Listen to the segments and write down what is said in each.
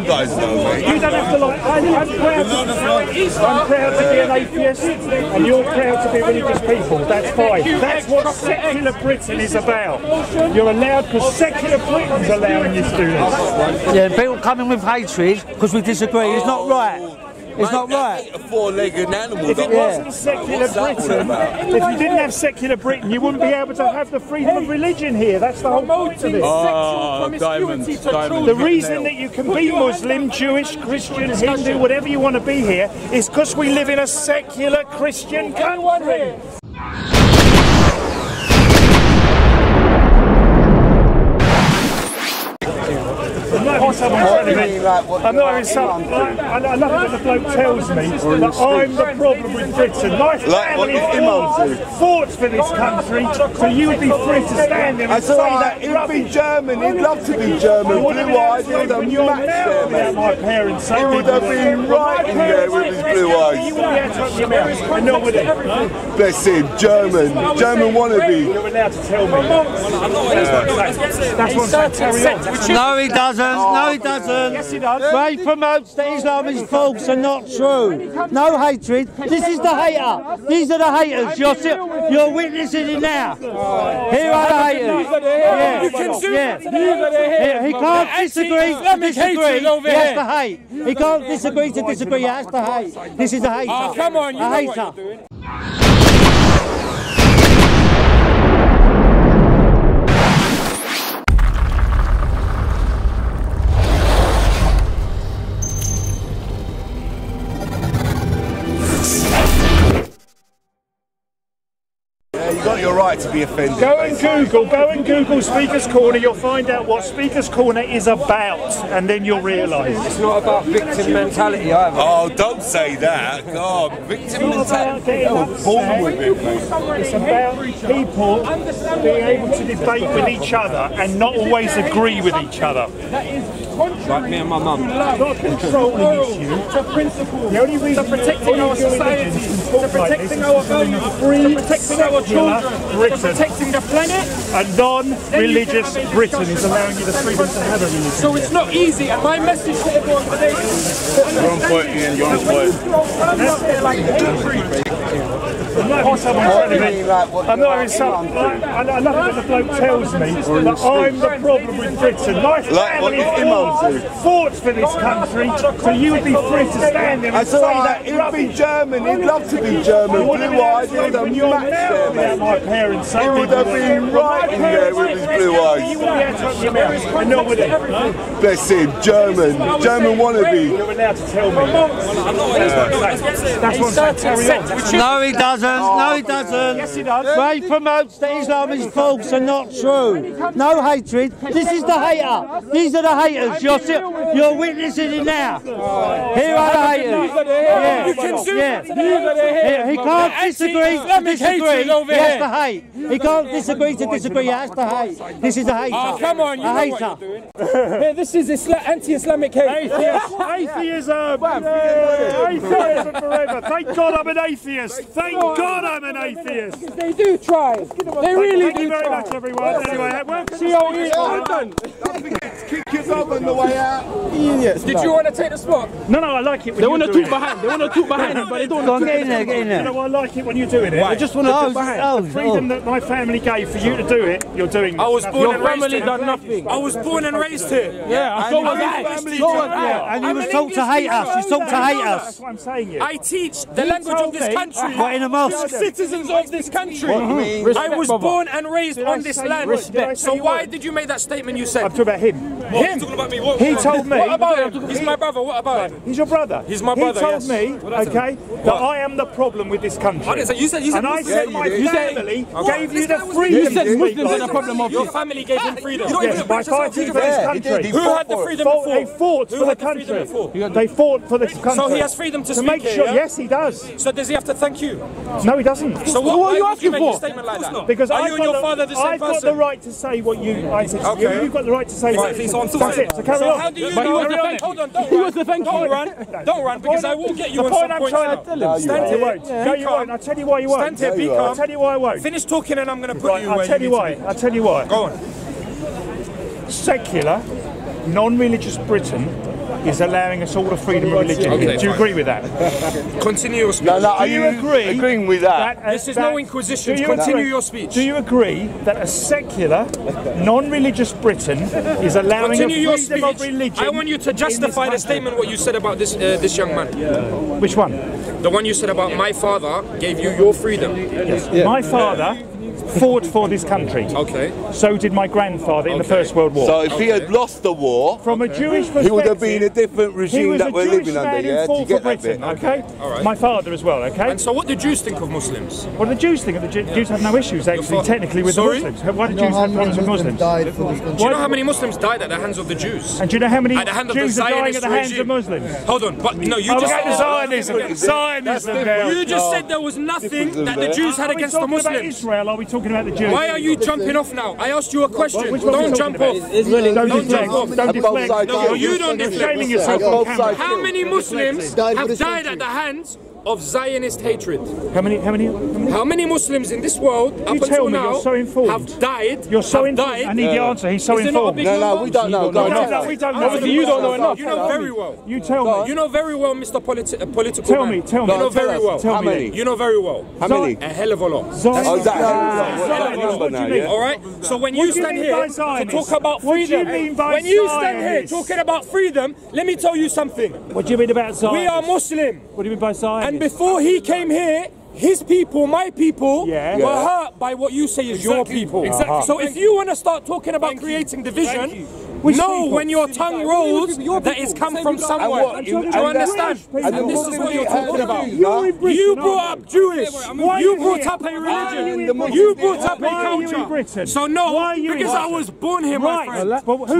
guys know, mate. You don't have to like. I'm proud to be an atheist, and you're proud to be religious people. That's fine. That's what secular Britain is about. You're allowed because secular Britain's allowing you to do this. Yeah, people coming with hatred because we disagree. It's not right. It's not right. A four-legged animal. If it wasn't secular Britain, if you didn't have secular Britain, you wouldn't be able to have the freedom of religion here. That's the whole point of it. Diamonds. The reason that you can be Muslim, Jewish, Christian, Hindu, whatever you want to be here, is because we live in a secular Christian country. I'm not having some. I love it when the bloke tells me that I'm the problem with Britain. My family fought for this country, so you would be free to stand there and say that. He'd be German, he'd love to be German. Blue-eyed, he would have matched there, mate. My parents He would have been right in there with his blue eyes. You wouldn't be able to open your mouth, and not with it. Bless him, German wannabe. You're allowed to tell me. That's what I'm saying. Carry on. No, he doesn't. No, he doesn't. Yes, he does. Ray promotes that Islam is false and not true. No hatred. This is the hater. These are the haters. You're witnessing it now. Here are the haters. Yeah. He can't disagree to disagree. He has to hate. He can't disagree to disagree. He has to hate. This is a hater. Oh, come on. You know a what hater. you're doing. You got your right to be offended. Go and Google Speaker's Corner, you'll find out what Speaker's Corner is about, and then you'll realise. It's not about victim mentality either. Oh, don't say that. God, victim mentality. Born with it, mate. It's about people being able to debate with each other and not always agree with each other. Like me and my mum. It's not a controlling issue. It's a principle. The only reason to protecting our society, to protecting our values, to protecting our children, to protecting the planet. A non-religious Britain is allowing you the freedom to have a religion. So it's not easy, and my message to everyone today is... You're on point, Ian, you're on point. I'm not having someone telling me. I'm not having some. I love it when the bloke tells me that I'm the problem with Britain. My family fought for this country, so you would be free to stand there and say that. He'd be German, he'd love to be German. Blue-eyed, he would have matched there, mate. My parents He would have been right in there with his blue eyes. You wouldn't be able to open your mouth, and not with it. Bless him, German wannabe. You're allowed to tell me. That's what I'm saying. Carry on. No, he doesn't. No, he doesn't. Yes, he does. Ray promotes that Islam is false and not true. No hatred. This is the hater. These are the haters. You're witnessing it now. Here are the haters. Yeah. He can't disagree to disagree. He has to hate. He can't disagree to disagree. He has to hate. This is a hater. Oh, come on. You know what you're doing. Hey, this is anti-Islamic hate. Atheism. Atheism forever. Thank God I'm an atheist. Thank God I'm an atheist. They do try. They really do try. Thank you very much, everyone. Anyway, welcome. Don't forget to kick your dog on the way out. Did you want to take the spot? No, I like it when they want to talk behind. They want to talk behind him, but they don't want to get in there. You know, I like it when you're doing it. I just want to talk behind. The freedom that my family gave for you to do it, you're doing it. I was born and raised here. Done nothing. I was born and raised here. Yeah, so was I. And you was taught to hate us. You taught to hate us. That's what I'm saying. I teach the language of this country. What, in a mosque? Citizens of this country. I was born and raised on this land. So why did you make that statement you said? I'm talking about him. Him? Talking about me. He told me. What about him? He's my brother. What about him? He's your brother. He's my brother. He told me, okay, that I am the problem with this country. I didn't say. You said. And I said my family gave you the freedom. You said Muslims are the problem of your family gave him freedom. Yes, by fighting for this country. Who had the freedom before? They fought for the country. They fought for the country. So he has freedom to speak make sure. here, Yes, he does. So does he have to thank you? No, he doesn't. So what are you asking for? Statement like that? Because are you and your father the same I've got the right to say what I said. Okay. You've got the right to say. That's it. So carry on. How do you know? Hold on. Don't run. Don't run because I will get you on some point. Stand here. No, you won't. I'll tell you why you won't. Stand here. Be calm. I'll tell you why I won't. Finish talking and I'm going to put you. I'll tell you why. I'll tell you why. Go on. Secular non-religious Britain is allowing us all the freedom of religion. Okay, Do you agree with that? Continue your speech. No, Do you agree agreeing with that? This is no inquisition. Continue your speech. Do you agree that a secular, non-religious Britain is allowing Continue a your freedom of speech. religion? I want you to justify the statement what you said about this young man. Which one? The one you said about my father gave you your freedom. My father fought for this country. Okay. So did my grandfather in the First World War. So if he had lost the war, From a Jewish perspective, he would have been a different he regime was that a we're Jewish living under, man who yeah? Do you fought for get that bit? Britain, okay? All right. My father as well, okay? And so what do Jews think of Muslims? What do the Jews think? The Jews have no issues, actually, technically, with Sorry? the Muslims. Why do Jews have problems with Muslims? Do you know how many Muslims died at the hands of the Jews? And do you know how many At the hand of the Jews are dying at Zionist the hands regime. of Muslims? Hold on, but no, you Oh, just we're going to Zionism. Zionism now. you just said there was nothing that the Jews had against the Are we talking about Muslims. Israel? Are we talking about the Jews? Why are you jumping off now? I asked you a question. Which one are we Don't talking jump about? off. Don't jump off. Don't deflect. sides No, you don't You're deflect. shaming yourself on camera. How many Muslims have died at the hands of Zionist hatred? How many? How many Muslims in this world up You tell until me, now you're so informed. have died? You're so have informed. died? I need the answer. He's so Is it not a informed. big No, number? we don't know. Go on. We don't know. Obviously you don't know enough. You know very well. You tell me. You know very well, Mr. Political Tell man. me. Tell me. You know very well. Tell How me. many? You know very well. How many? A hell of a lot. Oh, is that Zionist. number What do now, you mean? yeah? All right. So when What you do you stand mean here by to Zionist? talk about What do you freedom, mean by when you stand here Zionist? talking about freedom, let me tell you something. What do you mean about Zionist? We are Muslim, What do you mean by Zionist? and before he came here, his people, my people, Yeah. were hurt by what you say is your people. Exactly. So if you want to start talking about creating division, Which know people? when your tongue rolls that it's come from somewhere. Do you understand? And this is what you're talking about. You brought up Jewish. You brought up a religion. You brought up a culture. So no, because I was born here, my friend.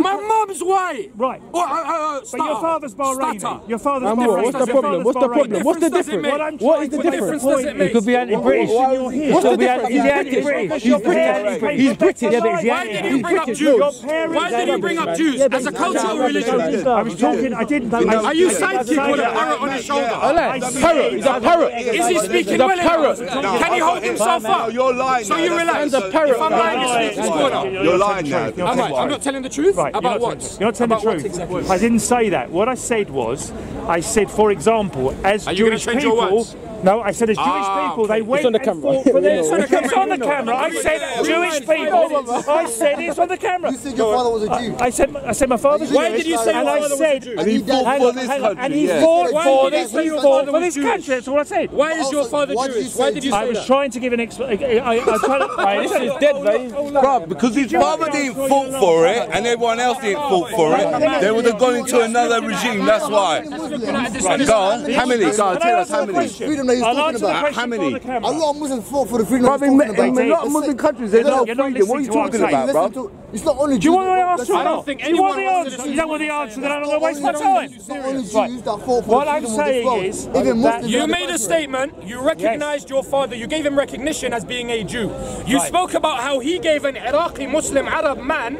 My mum's white. Right. But your father's Bahraini. Stutter. Your father's What's the problem? What's the problem? What's the difference? What is the difference does it make? He could be anti-British. What's the difference? He's anti-British. He's British. He's British. Yeah, but Why did you bring up Jews? Why did you bring up Jews as a cultural religion? I was talking. I didn't. Are you sidekick with a parrot on his shoulder? Parrot. He's a parrot. Is he speaking well enough? Can he hold himself up? You're lying. So you relax. If I'm lying, you speak his corner. You're lying now. I'm not telling the truth Right, about you're what? not telling the About what truth. exactly? I didn't say that. What I said was, I said, for example, as Are you gonna Jewish change your people. words? No, I said as Jewish people, they went on the and camera. fought for their. It's on the camera. It's on the camera. I said Jewish people. I said it's on the camera. You said your father was a Jew. I said my father's Why Jewish. did you say and your I father was a said, Jew? And he died hang for on, this hang on, country. and he Yeah. fought Why for did you this. say He your fought father for was this Jewish? country. That's all I said. Why is your father Why did you Jewish? say Why did you I say was that? trying to give an explanation. I tried to. This is dead, mate. Bro, because his father didn't fought for it and everyone else didn't fought for it, they would have gone into another regime, that's why. Right, go on. How many? Go on, tell us how many. Freedom that he's I'll talking answer the about. question How many? for the camera. A lot of Muslims fought for the freedom Bro, that he's talking about. in a lot of Muslim countries, there's no You're not freedom. What are you listening to what I'm talking saying. about, bro? It's not only Jews. Do you want the answer or I don't not? think Do you want the anyone wants answer? to You don't want the answer, then I don't want to waste my It's time. not only Jews Right. that fought for What the I'm freedom of saying this world. is Even that Muslims You had made a the statement, you recognized your father, you gave him recognition as being a Jew. You spoke about how he gave an Iraqi Muslim Arab man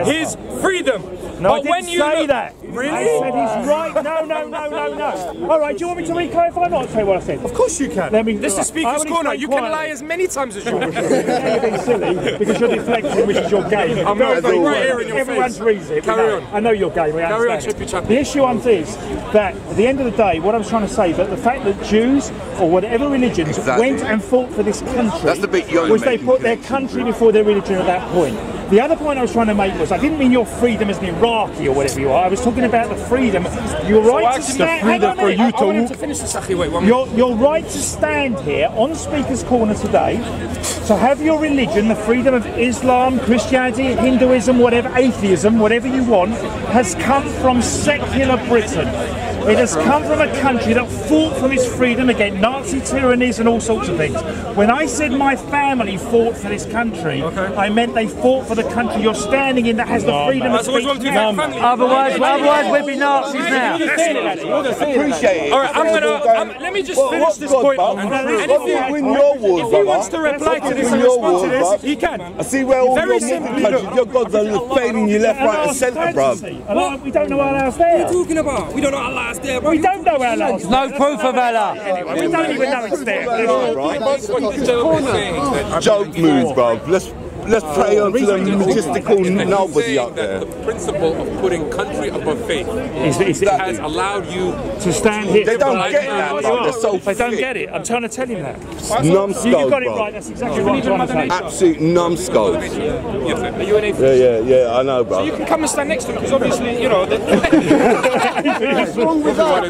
his freedom. No, I but didn't when you say look- that. Really? I said he's right. No. All right, do you want me to re-clarify what I say what I said? Of course you can. Let me. This is I Speaker's will Corner. explain You can quietly. lie as many times as you want. You're being silly because you're deflecting, which is your game. I'm not Very right well. here in your Everyone's face. reason. Carry on. I know your game. I Carry on, understand. Chippy Chappy. The issue is that at the end of the day, what I was trying to say, that the fact that Jews or whatever religions went and fought for this country, That's the bit you're was they making put their country before their religion at that point. The other point I was trying to make was I didn't mean your freedom as an Iraqi or whatever you are. I was talking about the freedom, your right to stand. Hang on a minute. I want him to finish this, Akhi. Wait, one minute. Your right to stand here on Speaker's Corner today, to have your religion, the freedom of Islam, Christianity, Hinduism, whatever, atheism, whatever you want, has come from secular Britain. It has come from a country that fought for its freedom against Nazi tyrannies and all sorts of things. When I said my family fought for this country, I meant they fought for the country you're standing in that has the freedom of That's what's wrong speech. with your family. Otherwise we'd be Nazis now. Appreciate it. All right, let me just finish this point. And Win your wars, if he wants to reply to this and Win your respond to wars, this, bruv. he can. I see where all Very your Muslim simply, countries, your gods are failing you left, right and centre, bruv. We don't know Allah's there. talking about? We don't know Allah's there, bro. We don't know Allah's there. No proof of Allah. We don't even know it's there. Joke moves, bruv. let's pray on to the logistical nobody out there. The principle of putting country above faith has allowed you to stand here. They don't get that, bro. They're so They don't get it. I'm trying to tell him that. Numbskulls, you got it bro. right. That's exactly what I'm trying to say. Absolute numbskulls. Are you an atheist? Yeah, I know, bro. So you can come and stand next to him, because obviously, you know... What's wrong with that? I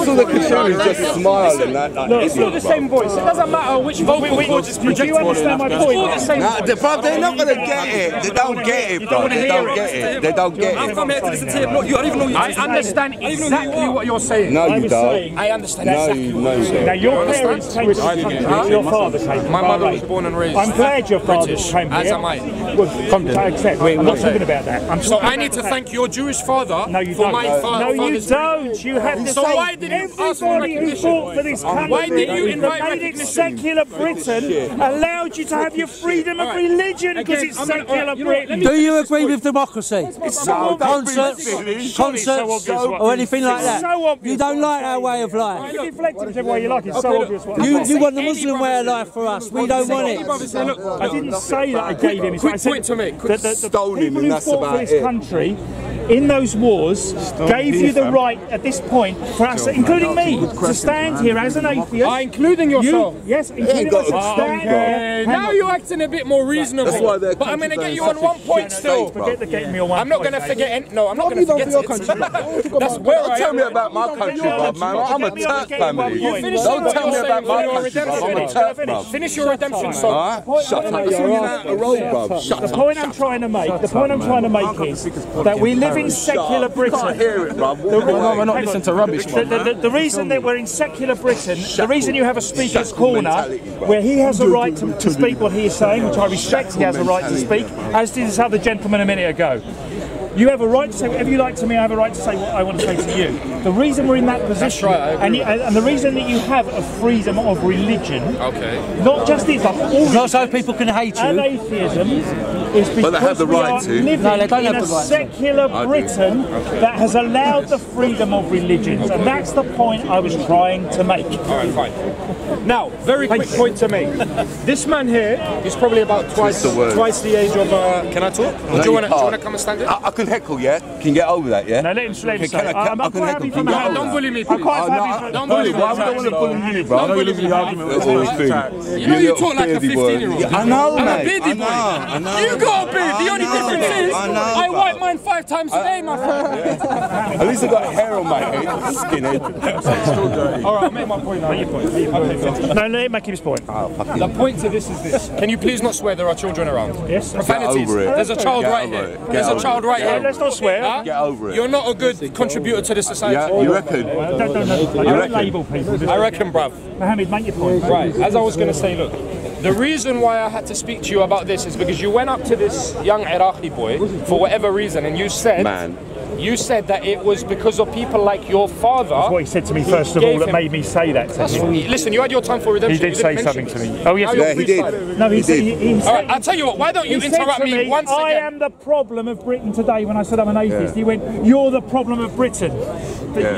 saw the Kashmiris just smiling. It's all the same voice. It doesn't matter which vocal cords is projected. Do you understand my point? It's all the same voice. Bro, they're not going to get it. They don't get it, bro. They don't get it. They don't get I've it. come here to listen to him. Look, you don't even know I understand exactly what you're saying. No, you don't. I understand No, exactly you what you're saying. Now, your parents came to this country. Your father came to My mother was born and raised I'm glad your father British, came here. as am I. I accept. I'm not talking about that. So I need to thank your Jewish father for my father's... No, you don't. You have to So say why did you ask for everybody who recognition? fought for this country, Why did you invite that made it recognition? secular Britain, allowed you to have your freedom of religion because it's secular Britain. Do you agree with democracy? It's so obvious. Concerts or anything like that? So obvious. You don't like our way of life. You deflect it whichever way you like. It's so obvious. You want the Muslim way of life for us. We don't want it. I didn't say that I gave him. Quick point to make. The people who fought for this country in those wars gave you the right at this point for us, including me, to stand here as an atheist. Including yourself. Yes, including myself. Stand here. Now you're acting a bit more reasonable. That's why but I'm going to get you on one point still. Forget the getting me on one I'm not going to forget any... No, I'm not going to forget it. That's where I am. Don't tell me about my country, bro, man. I'm a Turk family. Don't tell me about my country, bro. I'm a Turk, bro. Finish your redemption song. Alright? Shut up. You're out of road, bro. Shut up. The point I'm trying to make is that we live in secular Britain. I can't hear it, bro. We're not listening to rubbish. The reason that we're in secular Britain, the reason you have a speaker's corner where he has a right to speak what he is saying, which I respect, he has a right to speak, as did this other gentleman a minute ago. You have a right to say whatever you like to me, I have a right to say what I want to say to you. The reason we're in that position, and the reason that you have a freedom of religion, not just this, but all Not so people can hate you. and atheism, is But they have because the we right are to. living No, they don't in have a the right to. secular Britain that has allowed the freedom of religions, and that's the point I was trying to make. Alright, fine. Now, very quick point to make. This man here is probably about twice the age of... can I talk? Or do you want to come and stand in? I can heckle, yeah? Can you get over that, yeah? Now let him say it. I I'm can quite happy heckle. for Can you get Mohammed. over Don't that? bully me, I'm please. quite happy for... Don't bully me. I don't want to bully you, bro. I know you live in the argument with all this thing. You know you talk like a 15-year-old. I know, I'm mate. a beardy boy. I know. You got a beard. The only difference is I bro. wipe mine 5 times a day, my friend. At least I got hair on my head. Skinhead. All right, I'll make my point now. No, let him make his point. The point to this is this. Can you please not swear? There are children around. Yes. Profanities. over it. There's a child Get right over here. it. There's a child right here. Let's not swear. Huh? Get over it. You're not a good contributor to the society. Yeah, you reckon? Don't label people. I reckon, bruv. Mohammed, make your point. Right, as I was going to say, look, the reason why I had to speak to you about this is because you went up to this young Iraqi boy for whatever reason, and you said... You said that it was because of people like your father. That's what he said to me first of all that made me say that to him. Listen, you had your time for redemption. He did say something to me. Oh yes, Yeah, he did. No, he did. All right, I'll tell you what. Why don't you interrupt me once again? I am the problem of Britain today. When I said I'm an atheist, he went, "You're the problem of Britain."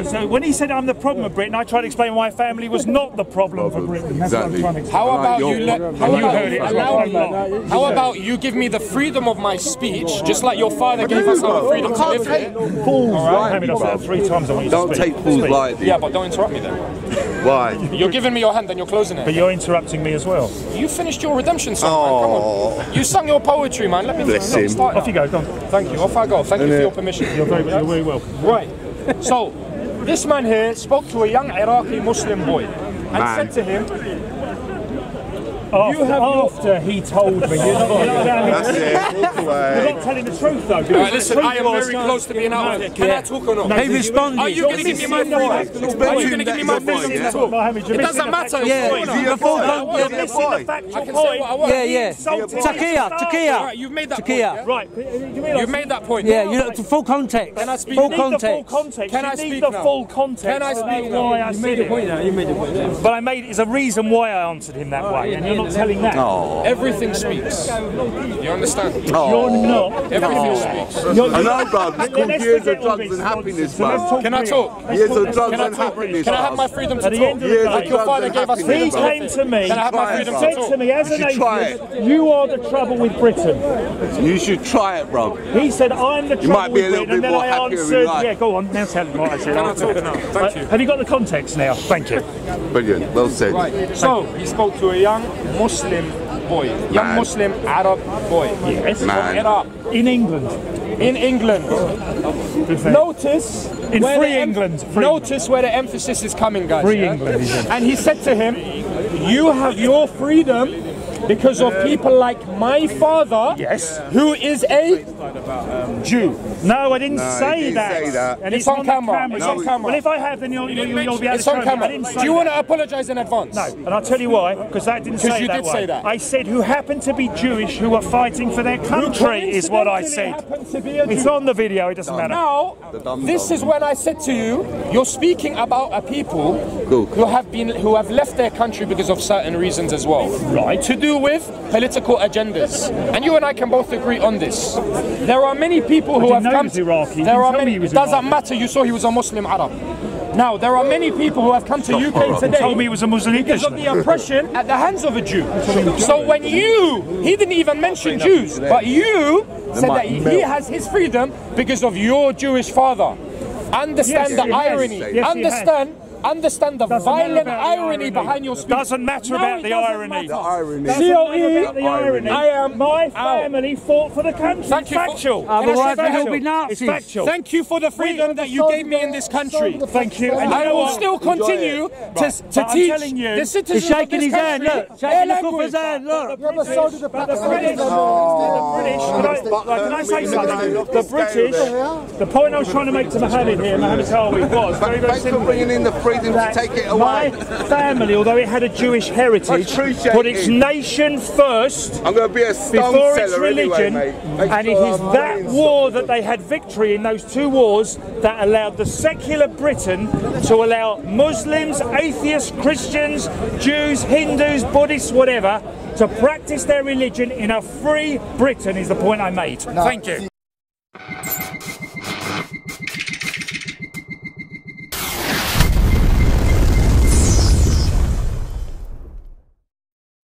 So when he said I'm the problem of Britain, I tried to explain why my family was not the problem for Britain. That's what I'm trying to explain. How about you let? How heard about you give me the freedom of my speech, just like your father gave us our freedom to live here? Fools, I've said it 3 times. I want you Don't to speak. take fools lightly. Yeah, but don't interrupt me then. Why? You're giving me your hand and you're closing But it. you're interrupting me as well. You finished your redemption song, man. Come on. You sung your poetry, man. Let me Bless him. start. Off you go. Go on. Thank you. Off I go. Thank you for your permission. You're very welcome. Right. So, this man here spoke to a young Iraqi Muslim boy and said to him, After he told me, you're not telling the truth though. Alright, listen, I am very close to being out of here. Can I talk or not? He responded. Are you going to give me my freedom? Are you going to give me my freedom to talk? It doesn't matter. Yeah, You're missing the factual point. Yeah. Takia. You've made that point. Right, You've made that point. Yeah, you know, to full context. Can I speak? Full You need the full context. context. Can I You speak need the now? full context. Can I speak now? Why I said it. You made the point now. But I made it's a reason why I answered him that way, and you're not telling that. Everything speaks. You understand? You're not. Everything speaks. I know, bro. It's called years of drugs and happiness, bro. Can I talk? Years of drugs and happiness. Can I have my freedom to At the end talk? of the day, Like your father gave us freedom he to came to me, Can I have my freedom to said talk? to me as an atheist, you are the trouble with Britain. You should try it, bro. He said, I'm the trouble might be a with little Britain, and bit then more I happier in answered, life. yeah, go on, now tell him what I said. Can I talk now? Thank you. Have you got the context now? Thank you. Brilliant. Well said. Right. So he spoke to a young Muslim boy, young Muslim Arab boy. Yes. Man. From Iraq. In England. In England. Notice In where free the England. Notice where the emphasis is coming, guys. Free England, is it? And he said to him, you have your freedom because of people like my father, Yes. who is a Jew. No, I didn't No, say he didn't that. say that. And It's on camera. It's on camera. Well, if I have, then you'll be able to It's show on me. camera. I didn't say Do you want that. to apologise in advance? No, and I'll tell you why, because that didn't say you that did way. say that. I said who happened to be Jewish, who are fighting for their country, is what I said. It's on the video, it doesn't matter. Now, this is when I said to you, you're speaking about a people who have left their country because of certain reasons as well. Right. To do with political agendas. And you and I can both agree on this. There are many people who have know he come was Iraqi. There You are told me many. he was It doesn't Iraqi. matter. You saw he was a Muslim Arab. Now, there are many people who have come to UK today Told me he was a Muslim because of the oppression at the hands of a Jew. So when he didn't even mention Jews, but you said that he has his freedom because of your Jewish father. Understand Yes, the he has. irony. Yes, he Understand the Doesn't matter violent about the irony behind your speech. Doesn't matter about the irony. The irony. Doesn't matter about the irony. I am My family fought for the country. Thank you for- Factual. Otherwise It's they'll be factual. Nazis. It's factual. Thank you for the freedom that you gave me in this country. Thank you. And you I know will what? still continue to I'm teach telling you, the citizens He's shaking of his this hand, country look. their Shaking the language. Cooper's hand, look. But the British, can I say something? The British, the point I was trying to make to Mohammed here, Mohammed Tawheed, was very, very Thanks for simple. bringing in the freedom to take it My away. family, although it had a Jewish heritage, appreciate put its it. nation first I'm going to be a stone before its seller anyway, religion, mate. Make and it sure is I'm that winning war something. that they had victory in those two wars that allowed the secular Britain to allow Muslims, atheists, Christians, Jews, Hindus, Buddhists, whatever, to practice their religion in a free Britain is the point I made. Thank you.